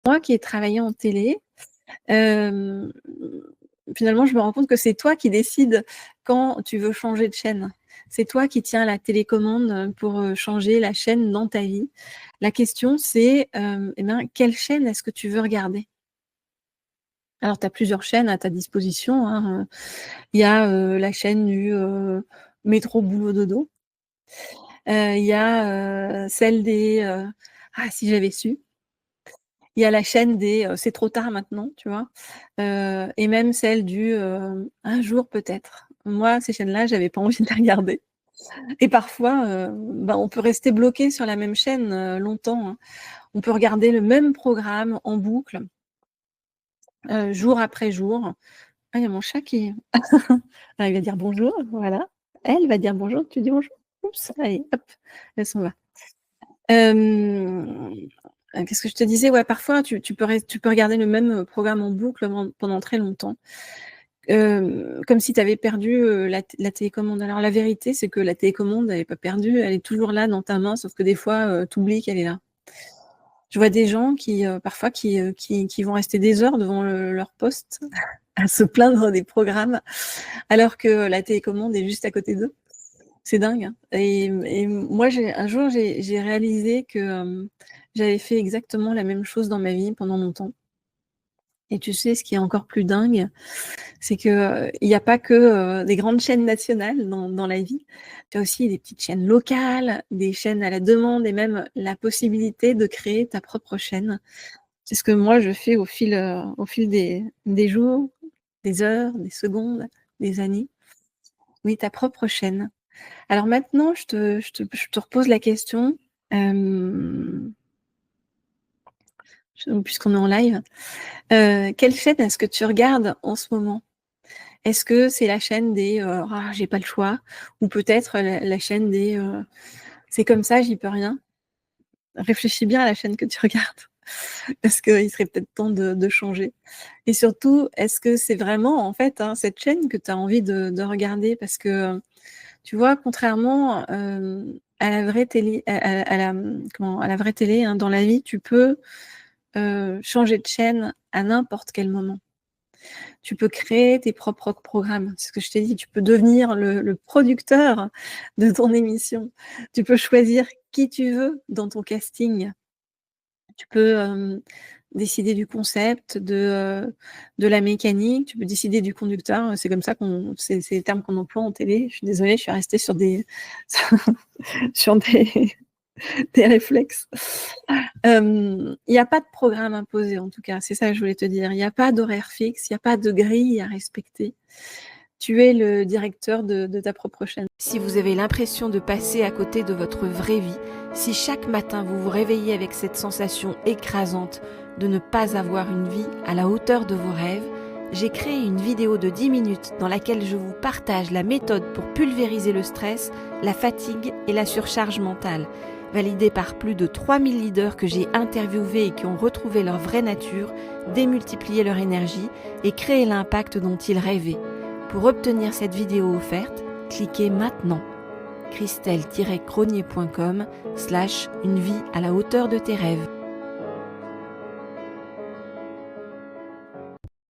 Moi qui ai travaillé en télé, hem, finalement, je me rends compte que c'est toi qui décides quand tu veux changer de chaîne. C'est toi qui tiens la télécommande pour, changer la chaîne dans ta vie. La question c'est, eh ben, quelle chaîne est-ce que tu veux regarder? Alors tu as plusieurs chaînes à ta disposition, hein, il y a, la chaîne du, métro boulot dodo. Il y a, celle des, «Ah si j'avais su». Il y a la chaîne des, «C'est trop tard maintenant», tu vois? Et même celle du, «Un jour peut-être». Moi, ces chaînes-là, j'avais pas envie de les regarder et parfois, bah, on peut rester bloqué sur la même chaîne, longtemps, hein. On peut regarder le même programme en boucle, jour après jour. Ah, il y a mon chat qui ah, il va dire bonjour, voilà. Elle va dire bonjour, tu dis bonjour? Oups, allez hop, elle s'en va. Hem, qu'est-ce que je te disais? Ouais, parfois tu peux regarder le même, programme en boucle pendant très longtemps, comme si tu avais perdu, la télécommande. Alors la vérité, c'est que la télécommande, elle est pas perdue, elle est toujours là dans ta main, sauf que des fois, tu oublies qu'elle est là. Je vois des gens qui, parfois qui vont rester des heures devant leur poste à se plaindre des programmes, alors que la télécommande est juste à côté d'eux. C'est dingue, hein, et moi un jour j'ai réalisé que, j'avais fait exactement la même chose dans ma vie pendant longtemps et tu sais ce qui est encore plus dingue, c'est que, il y a pas que, des grandes chaînes nationales dans la vie. Tu as aussi des petites chaînes locales, des chaînes à la demande et même la possibilité de créer ta propre chaîne. C'est ce que moi je fais au fil des jours, des heures, des secondes, des années. Oui, ta propre chaîne. Alors maintenant, je te repose la question, hem, puisqu'on est en live, quelle chaîne est-ce que tu regardes en ce moment? Est-ce que c'est la chaîne des, «Ah, j'ai pas le choix» ou peut-être la chaîne des, «C'est comme ça, j'y peux rien»? Réfléchis bien à la chaîne que tu regardes parce qu'il serait peut-être temps de changer et surtout, est-ce que c'est vraiment, en fait, hein, cette chaîne que tu as envie de regarder? Parce que, tu vois, contrairement, à la vraie télé, à la, comment? À la vraie télé, hein, dans la vie, tu peux, changer de chaîne à n'importe quel moment. Tu peux créer tes propres programmes. C'est ce que je t'ai dit, tu peux devenir le producteur de ton émission. Tu peux choisir qui tu veux dans ton casting. Tu peux, décider du concept, de la mécanique, tu peux décider du conducteur, c'est comme ça c'est les termes qu'on emploie en télé. Je suis désolée, je suis restée sur des sur des réflexes. Il y a pas de programme imposé en tout cas, c'est ça que je voulais te dire. Il y a pas d'horaire fixe, il y a pas de grille à respecter. Tu es le directeur de ta propre chaîne. Si vous avez l'impression de passer à côté de votre vraie vie, si chaque matin vous vous réveillez avec cette sensation écrasante de ne pas avoir une vie à la hauteur de vos rêves, j'ai créé une vidéo de 10 minutes dans laquelle je vous partage la méthode pour pulvériser le stress, la fatigue et la surcharge mentale, validée par plus de 3000 leaders que j'ai interviewés et qui ont retrouvé leur vraie nature, démultiplié leur énergie et créé l'impact dont ils rêvaient. Pour obtenir cette vidéo offerte, cliquez maintenant christelle-cronier.com/une vie à la hauteur de tes rêves.